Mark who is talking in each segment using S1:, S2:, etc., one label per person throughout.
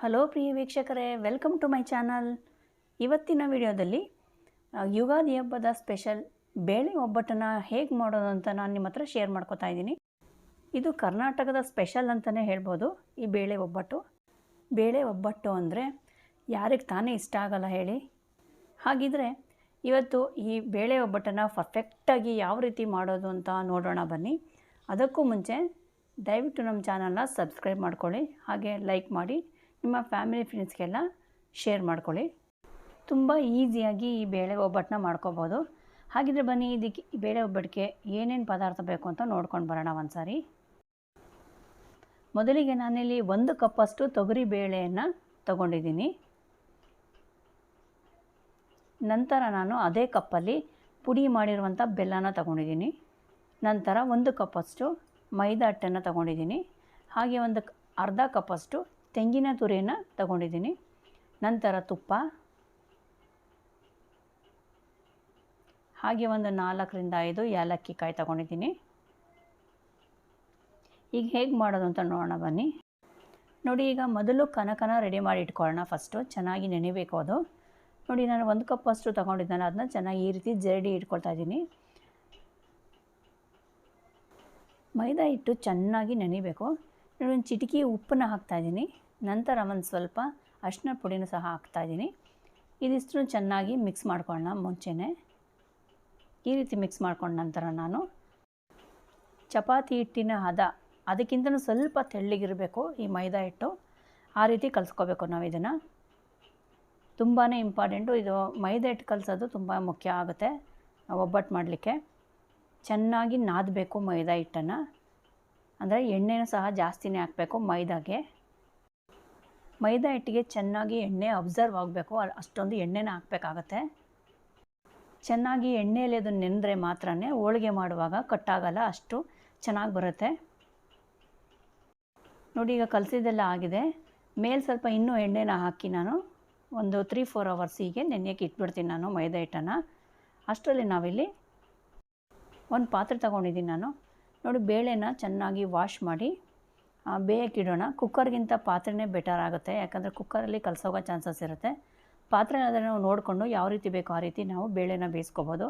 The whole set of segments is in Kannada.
S1: ಹಲೋ ಪ್ರಿಯ ವೀಕ್ಷಕರೇ, ವೆಲ್ಕಮ್ ಟು ಮೈ ಚಾನಲ್. ಇವತ್ತಿನ ವಿಡಿಯೋದಲ್ಲಿ ಯುಗಾದಿ ಹಬ್ಬದ ಸ್ಪೆಷಲ್ ಬೇಳೆ ಒಬ್ಬಟ್ಟನ್ನು ಹೇಗೆ ಮಾಡೋದು ಅಂತ ನಾನು ನಿಮ್ಮ ಹತ್ರ ಶೇರ್ ಮಾಡ್ಕೋತಾ ಇದ್ದೀನಿ. ಇದು ಕರ್ನಾಟಕದ ಸ್ಪೆಷಲ್ ಅಂತಲೇ ಹೇಳ್ಬೋದು. ಈ ಬೇಳೆ ಒಬ್ಬಟ್ಟು ಅಂದರೆ ಯಾರಿಗೆ ತಾನೇ ಇಷ್ಟ ಆಗಲ್ಲ ಹೇಳಿ. ಹಾಗಿದ್ರೆ ಇವತ್ತು ಈ ಬೇಳೆ ಒಬ್ಬಟ್ಟನ್ನು ಪರ್ಫೆಕ್ಟಾಗಿ ಯಾವ ರೀತಿ ಮಾಡೋದು ಅಂತ ನೋಡೋಣ ಬನ್ನಿ. ಅದಕ್ಕೂ ಮುಂಚೆ ದಯವಿಟ್ಟು ನಮ್ಮ ಚಾನಲ್ನ ಸಬ್ಸ್ಕ್ರೈಬ್ ಮಾಡ್ಕೊಳ್ಳಿ, ಹಾಗೆ ಲೈಕ್ ಮಾಡಿ, ನಿಮ್ಮ ಫ್ಯಾಮಿಲಿ ಫ್ರೆಂಡ್ಸ್ಗೆಲ್ಲ ಶೇರ್ ಮಾಡ್ಕೊಳ್ಳಿ. ತುಂಬ ಈಸಿಯಾಗಿ ಈ ಬೇಳೆ ಒಬ್ಬಟ್ಟನ್ನ ಮಾಡ್ಕೋಬೋದು. ಹಾಗಿದ್ರೆ ಬನ್ನಿ, ಇದಕ್ಕೆ ಈ ಬೇಳೆ ಒಬ್ಬಟ್ಟಿಗೆ ಏನೇನು ಪದಾರ್ಥ ಬೇಕು ಅಂತ ನೋಡ್ಕೊಂಡು ಬರೋಣ ಒಂದು ಸಾರಿ. ಮೊದಲಿಗೆ ನಾನಿಲ್ಲಿ 1 ಕಪ್ಪಷ್ಟು ತೊಗರಿ ಬೇಳೆಯನ್ನು ತಗೊಂಡಿದ್ದೀನಿ. ನಂತರ ನಾನು ಅದೇ ಕಪ್ಪಲ್ಲಿ ಪುಡಿ ಮಾಡಿರುವಂಥ ಬೆಲ್ಲನ ತಗೊಂಡಿದ್ದೀನಿ. ನಂತರ 1 ಕಪ್ಪಷ್ಟು ಮೈದಾ ಹಿಟ್ಟನ್ನು ತಗೊಂಡಿದ್ದೀನಿ. ಹಾಗೆ ಒಂದು ಅರ್ಧ ಕಪ್ಪಷ್ಟು ತೆಂಗಿನ ತುರಿಯನ್ನು ತಗೊಂಡಿದ್ದೀನಿ. ನಂತರ ತುಪ್ಪ, ಹಾಗೆ ಒಂದು 4ರಿಂದ 5 ಏಲಕ್ಕಿ ಕಾಯಿ ತಗೊಂಡಿದ್ದೀನಿ. ಈಗ ಹೇಗೆ ಮಾಡೋದು ಅಂತ ನೋಡೋಣ ಬನ್ನಿ. ನೋಡಿ, ಈಗ ಮೊದಲು ಕನಕನ ರೆಡಿ ಮಾಡಿ ಇಟ್ಕೊಳ್ಳೋಣ. ಫಸ್ಟು ಚೆನ್ನಾಗಿ ನೆನೆಬೇಕು ಅದು. ನೋಡಿ, ನಾನು 1 ಕಪ್ಪಷ್ಟು ತೊಗೊಂಡಿದ್ದಾನೆ, ಅದನ್ನ ಚೆನ್ನಾಗಿ ಈ ರೀತಿ ಜರಡಿ ಇಟ್ಕೊಳ್ತಾ ಇದ್ದೀನಿ. ಮೈದಾ ಹಿಟ್ಟು ಚೆನ್ನಾಗಿ ನೆನೆಯಬೇಕು. ನೋಡಿ, ಒಂದು ಚಿಟಿಕೆ ಉಪ್ಪನ್ನ ಹಾಕ್ತಾಯಿದ್ದೀನಿ. ನಂತರ ಒಂದು ಸ್ವಲ್ಪ ಅರಿಶಿನ ಪುಡಿನೂ ಸಹ ಹಾಕ್ತಾಯಿದ್ದೀನಿ. ಇದಿಷ್ಟು ಚೆನ್ನಾಗಿ ಮಿಕ್ಸ್ ಮಾಡ್ಕೊಳ್ಳೋಣ. ಮುಂಚೆನೇ ಈ ರೀತಿ ಮಿಕ್ಸ್ ಮಾಡ್ಕೊಂಡ ನಂತರ ನಾನು ಚಪಾತಿ ಹಿಟ್ಟಿನ ಹದ ಅದಕ್ಕಿಂತಲೂ ಸ್ವಲ್ಪ ತೆಳ್ಳಗಿರಬೇಕು ಈ ಮೈದಾ ಹಿಟ್ಟು. ಆ ರೀತಿ ಕಲಿಸ್ಕೋಬೇಕು ನಾವು ಇದನ್ನು. ತುಂಬಾ ಇಂಪಾರ್ಟೆಂಟು ಇದು. ಮೈದಾ ಹಿಟ್ಟು ಕಲಿಸೋದು ತುಂಬ ಮುಖ್ಯ ಆಗುತ್ತೆ ಒಬ್ಬಟ್ಟು ಮಾಡಲಿಕ್ಕೆ. ಚೆನ್ನಾಗಿ ನಾದಬೇಕು ಮೈದಾ ಹಿಟ್ಟನ್ನು. ಅಂದರೆ ಎಣ್ಣೆನೂ ಸಹ ಜಾಸ್ತಿನೇ ಹಾಕಬೇಕು ಮೈದಾಗೆ. ಮೈದಾ ಹಿಟ್ಟಿಗೆ ಚೆನ್ನಾಗಿ ಎಣ್ಣೆ ಅಬ್ಸರ್ವ್ ಆಗಬೇಕು, ಅಷ್ಟೊಂದು ಎಣ್ಣೆನ ಹಾಕಬೇಕಾಗತ್ತೆ. ಚೆನ್ನಾಗಿ ಎಣ್ಣೆಯಲ್ಲಿ ಅದು ನೆಂದರೆ ಮಾತ್ರ ಹೋಳಿಗೆ ಮಾಡುವಾಗ ಕಟ್ಟಾಗಲ್ಲ, ಅಷ್ಟು ಚೆನ್ನಾಗಿ ಬರುತ್ತೆ. ನೋಡಿ, ಈಗ ಕಲಸಿದ್ದೆಲ್ಲ ಆಗಿದೆ. ಮೇಲೆ ಸ್ವಲ್ಪ ಇನ್ನೂ ಎಣ್ಣೆನ ಹಾಕಿ ನಾನು ಒಂದು 3-4 ಅವರ್ಸ್ ಹೀಗೆ ನೆನೆಯೋಕ್ಕೆ ಇಟ್ಬಿಡ್ತೀನಿ ನಾನು ಮೈದಾ ಹಿಟ್ಟನ್ನು. ಅಷ್ಟರಲ್ಲಿ ನಾವಿಲ್ಲಿ ಒಂದು ಪಾತ್ರೆ ತೊಗೊಂಡಿದ್ದೀನಿ ನಾನು. ನೋಡಿ, ಬೇಳೆನ ಚೆನ್ನಾಗಿ ವಾಶ್ ಮಾಡಿ ಬೇಯಕ್ಕಿಡೋಣ. ಕುಕ್ಕರ್ಗಿಂತ ಪಾತ್ರೆನೇ ಬೆಟರ್ ಆಗುತ್ತೆ, ಯಾಕಂದರೆ ಕುಕ್ಕರಲ್ಲಿ ಕಲಸೋಗೋ ಚಾನ್ಸಸ್ ಇರುತ್ತೆ. ಪಾತ್ರೆ ಆದರೆ ನಾವು ನೋಡಿಕೊಂಡು ಯಾವ ರೀತಿ ಬೇಕೋ ಆ ರೀತಿ ನಾವು ಬೇಳೆನ ಬೇಯಿಸ್ಕೋಬೋದು.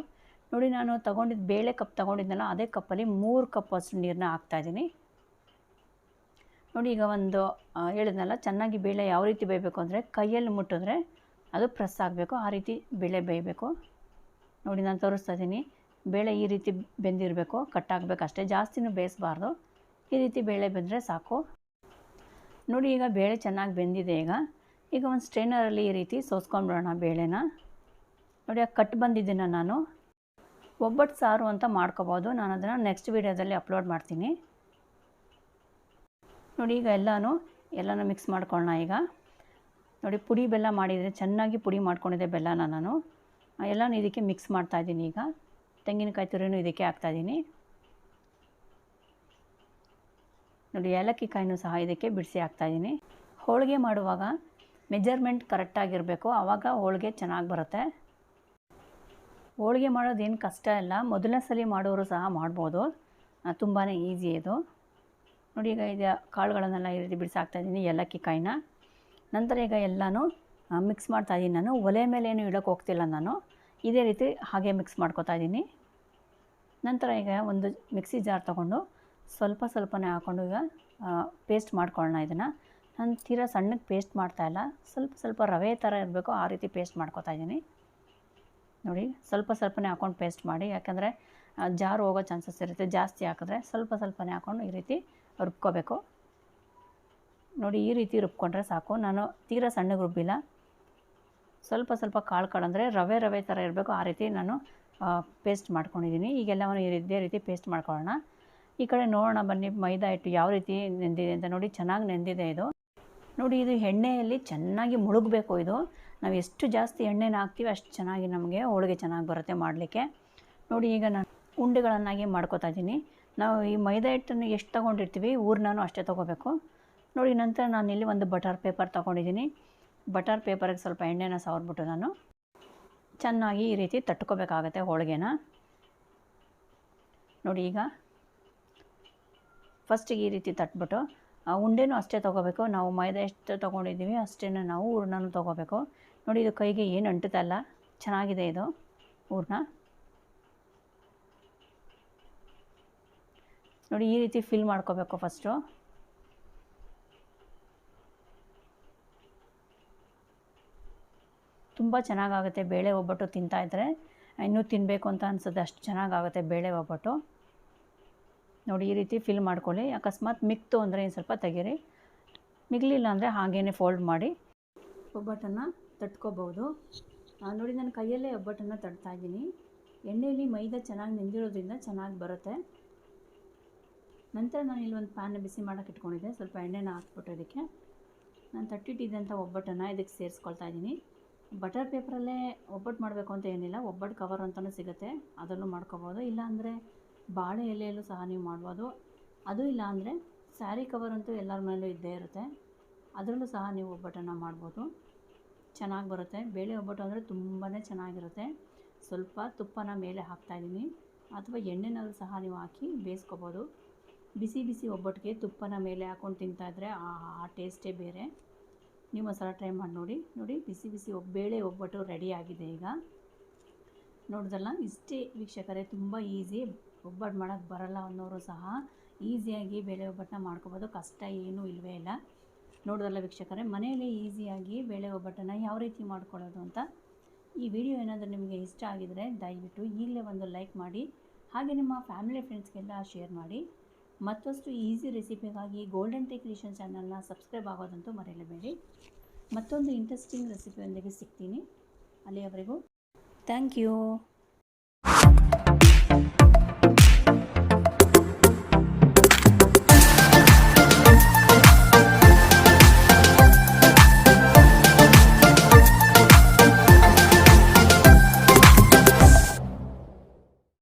S1: ನೋಡಿ, ನಾನು ತೊಗೊಂಡಿದ್ದು ಬೇಳೆ ಕಪ್ ತೊಗೊಂಡಿದ್ದೆನಲ್ಲ, ಅದೇ ಕಪ್ಪಲ್ಲಿ 3 ಕಪ್ಪಷ್ಟು ನೀರನ್ನ ಹಾಕ್ತಾಯಿದ್ದೀನಿ. ನೋಡಿ, ಈಗ ಒಂದು ಹೇಳಿದ್ನಲ್ಲ, ಚೆನ್ನಾಗಿ ಬೇಳೆ ಯಾವ ರೀತಿ ಬೇಯಬೇಕು ಅಂದರೆ ಕೈಯಲ್ಲಿ ಮುಟ್ಟಿದ್ರೆ ಅದು ಪ್ರೆಸ್ ಆಗಬೇಕು, ಆ ರೀತಿ ಬೇಳೆ ಬೇಯಬೇಕು. ನೋಡಿ, ನಾನು ತೋರಿಸ್ತಾ ಇದ್ದೀನಿ. ಬೇಳೆ ಈ ರೀತಿ ಬೆಂದಿರಬೇಕು, ಕಟ್ಟಾಗಬೇಕು ಅಷ್ಟೇ, ಜಾಸ್ತಿನೂ ಬೇಯಿಸಬಾರ್ದು. ಈ ರೀತಿ ಬೇಳೆ ಬೆಂದರೆ ಸಾಕು. ನೋಡಿ, ಈಗ ಬೇಳೆ ಚೆನ್ನಾಗಿ ಬೆಂದಿದೆ. ಈಗ ಒಂದು ಸ್ಟ್ರೈನರಲ್ಲಿ ಈ ರೀತಿ ಸೋಸ್ಕೊಂಡ್ಬಿಡೋಣ ಬೇಳೆನ. ನೋಡಿ, ಆ ಕಟ್ ಬಂದಿದ್ದನ್ನು ನಾನು ಒಬ್ಬಟ್ಟು ಸಾರು ಅಂತ ಮಾಡ್ಕೋಬೋದು. ನಾನು ಅದನ್ನು ನೆಕ್ಸ್ಟ್ ವೀಡಿಯೋದಲ್ಲಿ ಅಪ್ಲೋಡ್ ಮಾಡ್ತೀನಿ. ನೋಡಿ, ಈಗ ಎಲ್ಲನೂ ಮಿಕ್ಸ್ ಮಾಡ್ಕೊಳ್ಳೋಣ. ಈಗ ನೋಡಿ, ಪುಡಿ ಬೆಲ್ಲ ಮಾಡಿದರೆ ಚೆನ್ನಾಗಿ ಪುಡಿ ಮಾಡ್ಕೊಂಡಿದ್ದೆ ಬೆಲ್ಲನ ನಾನು ಎಲ್ಲನೂ ಇದಕ್ಕೆ ಮಿಕ್ಸ್ ಮಾಡ್ತಾಯಿದ್ದೀನಿ. ಈಗ ತೆಂಗಿನಕಾಯಿ ತುರಿನೂ ಇದಕ್ಕೆ ಹಾಕ್ತಾಯಿದ್ದೀನಿ. ನೋಡಿ, ಏಲಕ್ಕಿ ಕಾಯಿನೂ ಸಹ ಇದಕ್ಕೆ ಬಿಡಿಸಿ ಹಾಕ್ತಾಯಿದ್ದೀನಿ. ಹೋಳಿಗೆ ಮಾಡುವಾಗ ಮೆಜರ್ಮೆಂಟ್ ಕರೆಕ್ಟಾಗಿರಬೇಕು, ಆವಾಗ ಹೋಳಿಗೆ ಚೆನ್ನಾಗಿ ಬರುತ್ತೆ. ಹೋಳಿಗೆ ಮಾಡೋದೇನು ಕಷ್ಟ ಇಲ್ಲ, ಮೊದಲನೇ ಸಲ ಮಾಡೋರು ಸಹ ಮಾಡ್ಬೋದು, ತುಂಬಾ ಈಸಿ ಇದು. ನೋಡಿ, ಈಗ ಇದು ಕಾಳುಗಳನ್ನೆಲ್ಲ ಈ ರೀತಿ ಬಿಡಿಸಿ ಹಾಕ್ತಾಯಿದ್ದೀನಿ, ಏಲಕ್ಕಿ ಕಾಯಿನ. ನಂತರ ಈಗ ಎಲ್ಲನೂ ಮಿಕ್ಸ್ ಮಾಡ್ತಾಯಿದ್ದೀನಿ. ನಾನು ಒಲೆ ಮೇಲೆ ಏನು ಇಡೋಕ್ಕೆ ಹೋಗ್ತಿಲ್ಲ, ನಾನು ಇದೇ ರೀತಿ ಹಾಗೆ ಮಿಕ್ಸ್ ಮಾಡ್ಕೊತಾ ಇದ್ದೀನಿ. ನಂತರ ಈಗ ಒಂದು ಮಿಕ್ಸಿ ಜಾರ್ ತೊಗೊಂಡು ಸ್ವಲ್ಪನೇ ಹಾಕ್ಕೊಂಡು ಈಗ ಪೇಸ್ಟ್ ಮಾಡ್ಕೊಳ್ಳೋಣ. ಇದನ್ನು ನಾನು ತೀರಾ ಸಣ್ಣಗೆ ಪೇಸ್ಟ್ ಮಾಡ್ತಾಯಿಲ್ಲ, ಸ್ವಲ್ಪ ರವೆ ಥರ ಇರಬೇಕು, ಆ ರೀತಿ ಪೇಸ್ಟ್ ಮಾಡ್ಕೊತಾ ಇದ್ದೀನಿ. ನೋಡಿ, ಸ್ವಲ್ಪನೇ ಹಾಕ್ಕೊಂಡು ಪೇಸ್ಟ್ ಮಾಡಿ, ಯಾಕಂದರೆ ಜಾರು ಹೋಗೋ ಚಾನ್ಸಸ್ ಇರುತ್ತೆ. ಜಾಸ್ತಿ ಹಾಕಿದ್ರೆ ಸ್ವಲ್ಪನೇ ಹಾಕ್ಕೊಂಡು ಈ ರೀತಿ ರುಬ್ಕೋಬೇಕು. ನೋಡಿ, ಈ ರೀತಿ ರುಬ್ಕೊಂಡ್ರೆ ಸಾಕು. ನಾನು ತೀರಾ ಸಣ್ಣಗೆ ರುಬ್ಬಿಲ್ಲ, ಸ್ವಲ್ಪ ಕಾಳು ಅಂದರೆ ರವೆ ಥರ ಇರಬೇಕು, ಆ ರೀತಿ ನಾನು ಪೇಸ್ಟ್ ಮಾಡ್ಕೊಂಡಿದ್ದೀನಿ. ಈಗೆಲ್ಲವನ್ನು ಇದೇ ರೀತಿ ಪೇಸ್ಟ್ ಮಾಡ್ಕೊಳ್ಳೋಣ. ಈ ಕಡೆ ನೋಡೋಣ ಬನ್ನಿ, ಮೈದಾ ಹಿಟ್ಟು ಯಾವ ರೀತಿ ನೆಂದಿದೆ ಅಂತ. ನೋಡಿ, ಚೆನ್ನಾಗಿ ನೆಂದಿದೆ ಇದು. ನೋಡಿ, ಇದು ಎಣ್ಣೆಯಲ್ಲಿ ಚೆನ್ನಾಗಿ ಮುಳುಗಬೇಕು. ಇದು ನಾವು ಎಷ್ಟು ಜಾಸ್ತಿ ಎಣ್ಣೆನ ಹಾಕ್ತೀವಿ ಅಷ್ಟು ಚೆನ್ನಾಗಿ ನಮಗೆ ಹೋಳಿಗೆ ಚೆನ್ನಾಗಿ ಬರುತ್ತೆ ಮಾಡಲಿಕ್ಕೆ. ನೋಡಿ, ಈಗ ನಾನು ಉಂಡೆಗಳನ್ನಾಗಿ ಮಾಡ್ಕೊತಾ ಇದ್ದೀನಿ. ನಾವು ಈ ಮೈದಾ ಹಿಟ್ಟನ್ನು ಎಷ್ಟು ತೊಗೊಂಡಿರ್ತೀವಿ ಊರ್ನಾನು ಅಷ್ಟೇ ತೊಗೋಬೇಕು. ನೋಡಿ, ನಂತರ ನಾನಿಲ್ಲಿ ಒಂದು ಬಟರ್ ಪೇಪರ್ ತೊಗೊಂಡಿದ್ದೀನಿ. ಬಟರ್ ಪೇಪರಿಗೆ ಸ್ವಲ್ಪ ಎಣ್ಣೆನ ಸವರ್ಬಿಟ್ಟು ನಾನು ಚೆನ್ನಾಗಿ ಈ ರೀತಿ ತಟ್ಕೋಬೇಕಾಗತ್ತೆ ಹೋಳಿಗೆನ. ನೋಡಿ, ಈಗ ಫಸ್ಟಿಗೆ ಈ ರೀತಿ ತಟ್ಬಿಟ್ಟು ಉಂಡೆನೂ ಅಷ್ಟೇ ತೊಗೋಬೇಕು. ನಾವು ಮೈದಾ ಎಷ್ಟು ತೊಗೊಂಡಿದ್ದೀವಿ ಅಷ್ಟೇ ನಾವು ಹೂರಣನೂ ತೊಗೋಬೇಕು. ನೋಡಿ ಇದು ಕೈಗೆ ಏನು ಅಂಟುತ್ತಲ್ಲ, ಚೆನ್ನಾಗಿದೆ ಇದು ಹೂರಣ. ನೋಡಿ ಈ ರೀತಿ ಫಿಲ್ ಮಾಡ್ಕೋಬೇಕು ಫಸ್ಟು. ತುಂಬ ಚೆನ್ನಾಗಾಗುತ್ತೆ ಬೇಳೆ ಒಬ್ಬಟ್ಟು ತಿಂತಾಯಿದ್ರೆ ಇನ್ನೂ ತಿನ್ನಬೇಕು ಅಂತ ಅನಿಸುತ್ತೆ, ಅಷ್ಟು ಚೆನ್ನಾಗಾಗುತ್ತೆ ಬೇಳೆ ಒಬ್ಬಟ್ಟು. ನೋಡಿ ಈ ರೀತಿ ಫಿಲ್ ಮಾಡ್ಕೊಳ್ಳಿ. ಅಕಸ್ಮಾತ್ ಮಿಕ್ತು ಅಂದರೆ ಇನ್ನು ಸ್ವಲ್ಪ ತೆಗೀರಿ, ಮಿಗಲಿಲ್ಲ ಅಂದರೆ ಹಾಗೇ ಫೋಲ್ಡ್ ಮಾಡಿ ಒಬ್ಬಟ್ಟನ್ನು ತಟ್ಕೋಬೋದು. ನೋಡಿ ನಾನು ಕೈಯಲ್ಲೇ ಒಬ್ಬಟ್ಟನ್ನು ತಟ್ತಾಯಿದ್ದೀನಿ. ಎಣ್ಣೆಯಲ್ಲಿ ಮೈದಾ ಚೆನ್ನಾಗಿ ನೆಂದಿರೋದ್ರಿಂದ ಚೆನ್ನಾಗಿ ಬರುತ್ತೆ. ನಂತರ ನಾನು ಇಲ್ಲಿ ಒಂದು ಪ್ಯಾನ್ ಬಿಸಿ ಮಾಡೋಕ್ಕೆ ಇಟ್ಕೊಂಡಿದ್ದೆ. ಸ್ವಲ್ಪ ಎಣ್ಣೆನ ಹಾಕ್ಬಿಟ್ಟು ಇದಕ್ಕೆ ನಾನು ತಟ್ಟಿಟ್ಟಿದ್ದಂಥ ಒಬ್ಬಟ್ಟನ್ನು ಇದಕ್ಕೆ ಸೇರಿಸ್ಕೊಳ್ತಾ ಇದ್ದೀನಿ. ಬಟರ್ ಪೇಪರಲ್ಲೇ ಒಬ್ಬಟ್ಟು ಮಾಡಬೇಕು ಅಂತ ಏನಿಲ್ಲ, ಒಬ್ಬಟ್ಟು ಕವರ್ ಅಂತಲೂ ಸಿಗುತ್ತೆ, ಅದನ್ನು ಮಾಡ್ಕೋಬೋದು. ಇಲ್ಲಾಂದರೆ ಬಾಳೆ ಎಲೆಯಲ್ಲೂ ಸಹ ನೀವು ಮಾಡ್ಬೋದು. ಅದು ಇಲ್ಲ ಅಂದರೆ ಸ್ಯಾರಿ ಕವರ್ ಅಂತೂ ಎಲ್ಲರ ಮೇಲೂ ಇದ್ದೇ ಇರುತ್ತೆ, ಅದರಲ್ಲೂ ಸಹ ನೀವು ಒಬ್ಬಟ್ಟನ್ನು ಮಾಡ್ಬೋದು, ಚೆನ್ನಾಗಿ ಬರುತ್ತೆ. ಬೇಳೆ ಒಬ್ಬಟ್ಟು ಅಂದರೆ ತುಂಬಾ ಚೆನ್ನಾಗಿರುತ್ತೆ. ಸ್ವಲ್ಪ ತುಪ್ಪನ ಮೇಲೆ ಹಾಕ್ತಾಯಿದ್ದೀನಿ, ಅಥವಾ ಎಣ್ಣೆನಲ್ಲೂ ಸಹ ನೀವು ಹಾಕಿ ಬೇಯಿಸ್ಕೊಬೋದು. ಬಿಸಿ ಬಿಸಿ ಒಬ್ಬಟ್ಟಿಗೆ ತುಪ್ಪನ ಮೇಲೆ ಹಾಕ್ಕೊಂಡು ತಿಂತಾಯಿದ್ರೆ ಆ ಟೇಸ್ಟೇ ಬೇರೆ. ನೀವು ಒಂದ್ಸಲ ಟ್ರೈ ಮಾಡಿ ನೋಡಿ. ನೋಡಿ ಬಿಸಿ ಬಿಸಿ ಬೇಳೆ ಒಬ್ಬಟ್ಟು ರೆಡಿ ಆಗಿದೆ. ಈಗ ನೋಡಿದ್ರಲ್ಲ, ಇಷ್ಟೇ ವೀಕ್ಷಕರೇ, ತುಂಬ ಈಸಿ. ಒಬ್ಬಟ್ಟು ಮಾಡೋಕ್ಕೆ ಬರಲ್ಲ ಅನ್ನೋರು ಸಹ ಈಸಿಯಾಗಿ ಬೇಳೆ ಒಬ್ಬಟ್ಟನ್ನ ಮಾಡ್ಕೊಬೋದು, ಕಷ್ಟ ಏನೂ ಇಲ್ಲವೇ ಇಲ್ಲ. ನೋಡಿದ್ರಲ್ಲ ವೀಕ್ಷಕರೇ, ಮನೆಯಲ್ಲೇ ಈಸಿಯಾಗಿ ಬೇಳೆ ಒಬ್ಬಟ್ಟನ್ನು ಯಾವ ರೀತಿ ಮಾಡ್ಕೊಳ್ಳೋದು ಅಂತ. ಈ ವಿಡಿಯೋ ಏನಾದರೂ ನಿಮಗೆ ಇಷ್ಟ ಆಗಿದರೆ ದಯವಿಟ್ಟು ಈಗಲೇ ಒಂದು ಲೈಕ್ ಮಾಡಿ, ಹಾಗೆ ನಿಮ್ಮ ಫ್ಯಾಮಿಲಿ ಫ್ರೆಂಡ್ಸ್ಗೆಲ್ಲ ಶೇರ್ ಮಾಡಿ. ಮತ್ತಷ್ಟು ಈಸಿ ರೆಸಿಪಿಗಾಗಿ ಗೋಲ್ಡನ್ ಟೇಕ್ ಕ್ರಿಯೇಷನ್ ಚಾನಲ್ನ ಸಬ್ಸ್ಕ್ರೈಬ್ ಆಗೋದಂತೂ ಮರೆಯಲೇಬೇಡಿ. ಮತ್ತೊಂದು ಇಂಟ್ರೆಸ್ಟಿಂಗ್ ರೆಸಿಪಿಯೊಂದಿಗೆ ಸಿಗ್ತೀನಿ. ಅಲ್ಲಿಯವರೆಗೂ ಥ್ಯಾಂಕ್ ಯು.